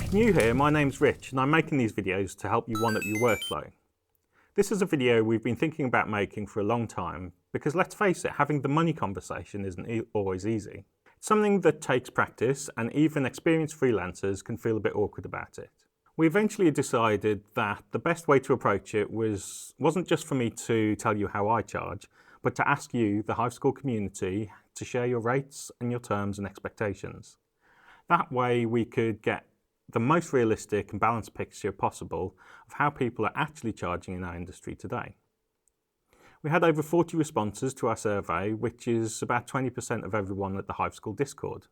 If you're new here, my name's Rich and I'm making these videos to help you one-up your workflow. This is a video we've been thinking about making for a long time because let's face it, having the money conversation isn't always easy. It's something that takes practice and even experienced freelancers can feel a bit awkward about it. We eventually decided that the best way to approach it wasn't just for me to tell you how I charge, but to ask you, the Hive School community, to share your rates and your terms and expectations. That way we could get the most realistic and balanced picture possible of how people are actually charging in our industry today. We had over 40 responses to our survey, which is about 20% of everyone at the Hive School Discord.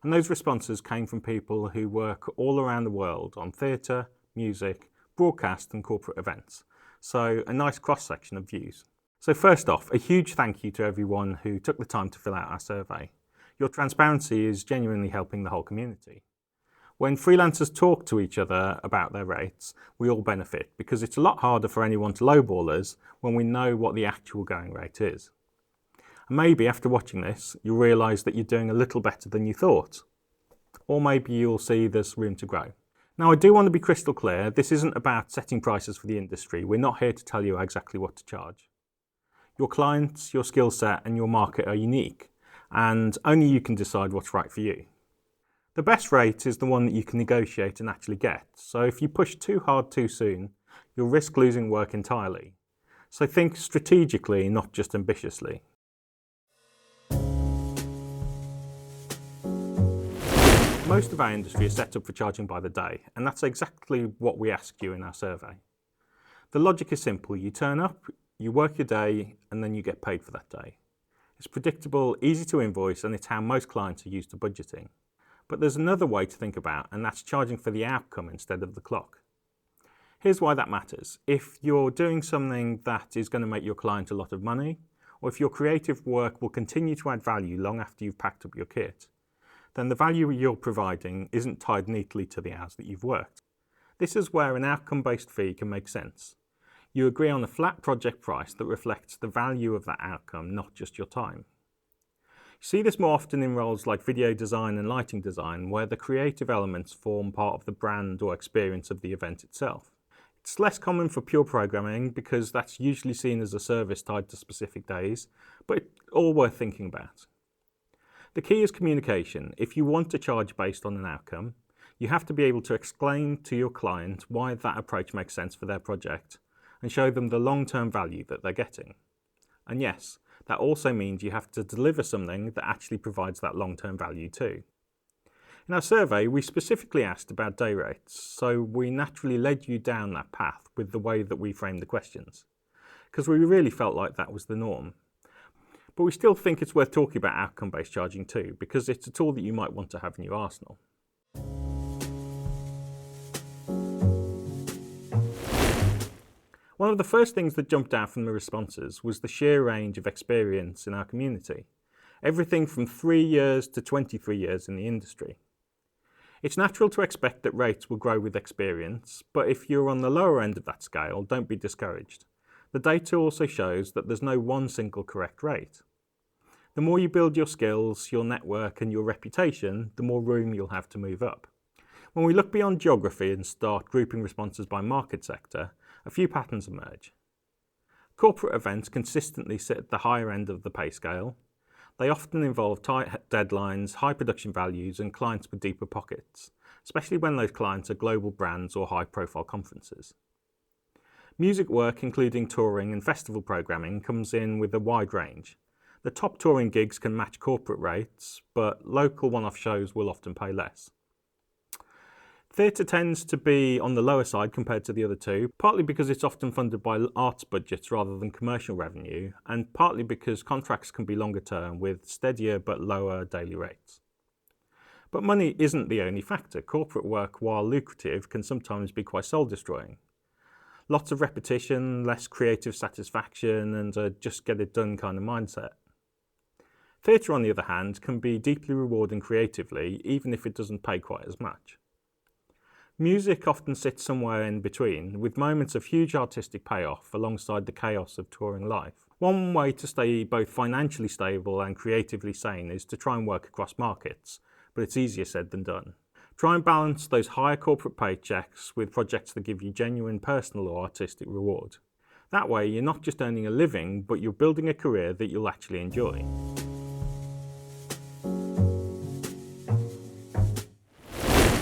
And those responses came from people who work all around the world on theatre, music, broadcast and corporate events. So a nice cross-section of views. So first off, a huge thank you to everyone who took the time to fill out our survey. Your transparency is genuinely helping the whole community. When freelancers talk to each other about their rates, we all benefit because it's a lot harder for anyone to lowball us when we know what the actual going rate is. And maybe after watching this, you'll realise that you're doing a little better than you thought. Or maybe you'll see there's room to grow. Now, I do want to be crystal clear, this isn't about setting prices for the industry. We're not here to tell you exactly what to charge. Your clients, your skill set and your market are unique, and only you can decide what's right for you. The best rate is the one that you can negotiate and actually get. So if you push too hard too soon, you'll risk losing work entirely. So think strategically, not just ambitiously. Most of our industry is set up for charging by the day, and that's exactly what we asked you in our survey. The logic is simple. You turn up, you work your day, and then you get paid for that day. It's predictable, easy to invoice, and it's how most clients are used to budgeting. But there's another way to think about, and that's charging for the outcome instead of the clock. Here's why that matters. If you're doing something that is going to make your client a lot of money, or if your creative work will continue to add value long after you've packed up your kit, then the value you're providing isn't tied neatly to the hours that you've worked. This is where an outcome-based fee can make sense. You agree on a flat project price that reflects the value of that outcome, not just your time. You see this more often in roles like video design and lighting design, where the creative elements form part of the brand or experience of the event itself. It's less common for pure programming because that's usually seen as a service tied to specific days, but it's all worth thinking about. The key is communication. If you want to charge based on an outcome, you have to be able to explain to your client why that approach makes sense for their project and show them the long-term value that they're getting. And yes, that also means you have to deliver something that actually provides that long-term value too. In our survey, we specifically asked about day rates, so we naturally led you down that path with the way that we framed the questions, because we really felt like that was the norm. But we still think it's worth talking about outcome-based charging too, because it's a tool that you might want to have in your arsenal. One of the first things that jumped out from the responses was the sheer range of experience in our community. Everything from 3 years to 23 years in the industry. It's natural to expect that rates will grow with experience, but if you're on the lower end of that scale, don't be discouraged. The data also shows that there's no one single correct rate. The more you build your skills, your network and your reputation, the more room you'll have to move up. When we look beyond geography and start grouping responses by market sector, a few patterns emerge. Corporate events consistently sit at the higher end of the pay scale. They often involve tight deadlines, high production values, and clients with deeper pockets, especially when those clients are global brands or high-profile conferences. Music work, including touring and festival programming, comes in with a wide range. The top touring gigs can match corporate rates, but local one-off shows will often pay less. Theatre tends to be on the lower side compared to the other two, partly because it's often funded by arts budgets rather than commercial revenue, and partly because contracts can be longer term with steadier but lower daily rates. But money isn't the only factor. Corporate work, while lucrative, can sometimes be quite soul-destroying. Lots of repetition, less creative satisfaction, and a just-get-it-done kind of mindset. Theatre, on the other hand, can be deeply rewarding creatively, even if it doesn't pay quite as much. Music often sits somewhere in between, with moments of huge artistic payoff alongside the chaos of touring life. One way to stay both financially stable and creatively sane is to try and work across markets, but it's easier said than done. Try and balance those higher corporate paychecks with projects that give you genuine personal or artistic reward. That way, you're not just earning a living, but you're building a career that you'll actually enjoy.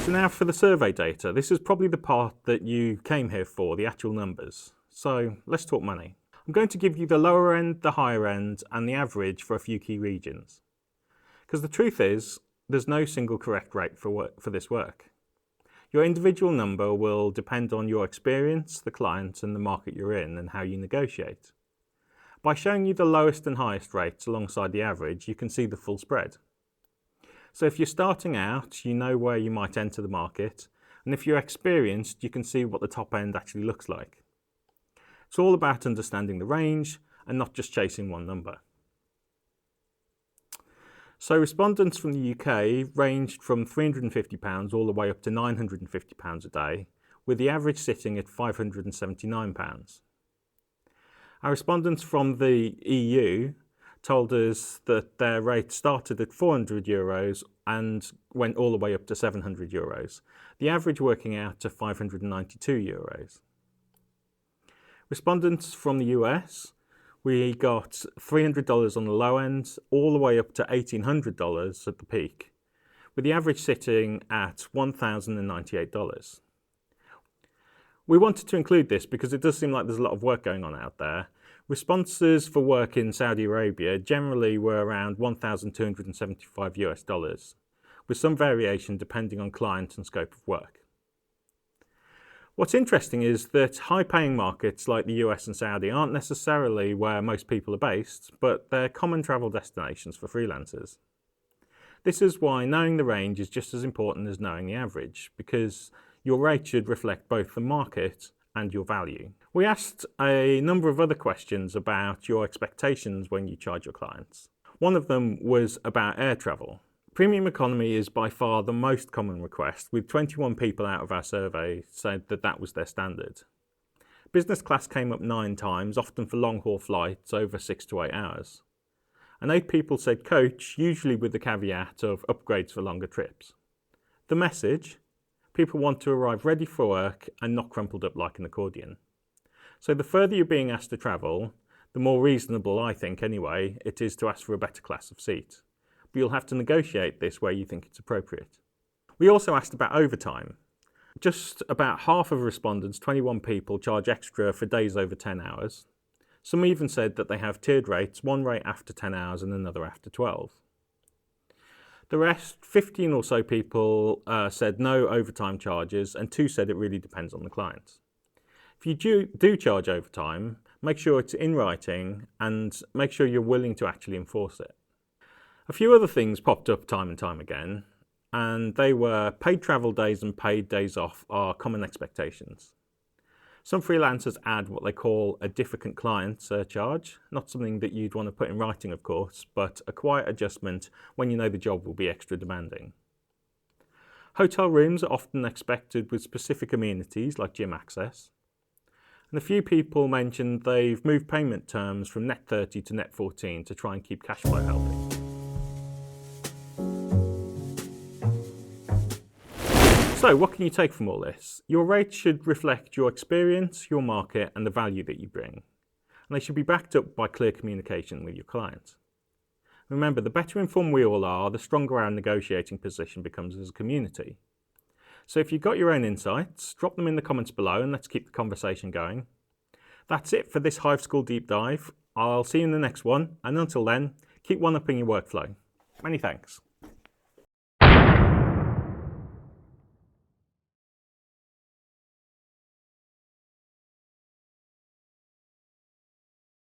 So now for the survey data. This is probably the part that you came here for, the actual numbers. So let's talk money. I'm going to give you the lower end, the higher end, and the average for a few key regions. Because the truth is, there's no single correct rate for this work. Your individual number will depend on your experience, the client, and the market you're in, and how you negotiate. By showing you the lowest and highest rates alongside the average, you can see the full spread. So if you're starting out, you know where you might enter the market, and if you're experienced, you can see what the top end actually looks like. It's all about understanding the range and not just chasing one number. So respondents from the UK ranged from £350 all the way up to £950 a day, with the average sitting at £579. Our respondents from the EU told us that their rate started at €400 and went all the way up to €700, the average working out to €592. Respondents from the US, we got $300 on the low end, all the way up to $1,800 at the peak, with the average sitting at $1,098. We wanted to include this because it does seem like there's a lot of work going on out there. Responses for work in Saudi Arabia generally were around $1,275, with some variation depending on client and scope of work. What's interesting is that high-paying markets like the US and Saudi aren't necessarily where most people are based, but they're common travel destinations for freelancers. This is why knowing the range is just as important as knowing the average, because your rate should reflect both the market and your value. We asked a number of other questions about your expectations when you charge your clients. One of them was about air travel. Premium economy is by far the most common request, with 21 people out of our survey said that that was their standard. Business class came up 9 times, often for long-haul flights over 6 to 8 hours. And 8 people said coach, usually with the caveat of upgrades for longer trips. The message? People want to arrive ready for work and not crumpled up like an accordion. So the further you're being asked to travel, the more reasonable, I think anyway, it is to ask for a better class of seat. But you'll have to negotiate this where you think it's appropriate. We also asked about overtime. Just about half of respondents, 21 people, charge extra for days over 10 hours. Some even said that they have tiered rates, one rate after 10 hours and another after 12. The rest, 15 or so people, said no overtime charges, and 2 said it really depends on the client. If you do charge overtime, make sure it's in writing and make sure you're willing to actually enforce it. A few other things popped up time and time again, and they were paid travel days and paid days off are common expectations. Some freelancers add what they call a difficult client surcharge, not something that you'd want to put in writing, of course, but a quiet adjustment when you know the job will be extra demanding. Hotel rooms are often expected with specific amenities like gym access. And a few people mentioned they've moved payment terms from net 30 to net 14 to try and keep cash flow healthy. So what can you take from all this? Your rates should reflect your experience, your market, and the value that you bring. And they should be backed up by clear communication with your client. Remember, the better informed we all are, the stronger our negotiating position becomes as a community. So if you've got your own insights, drop them in the comments below and let's keep the conversation going. That's it for this Hive School Deep Dive. I'll see you in the next one, and until then, keep one-upping your workflow. Many thanks.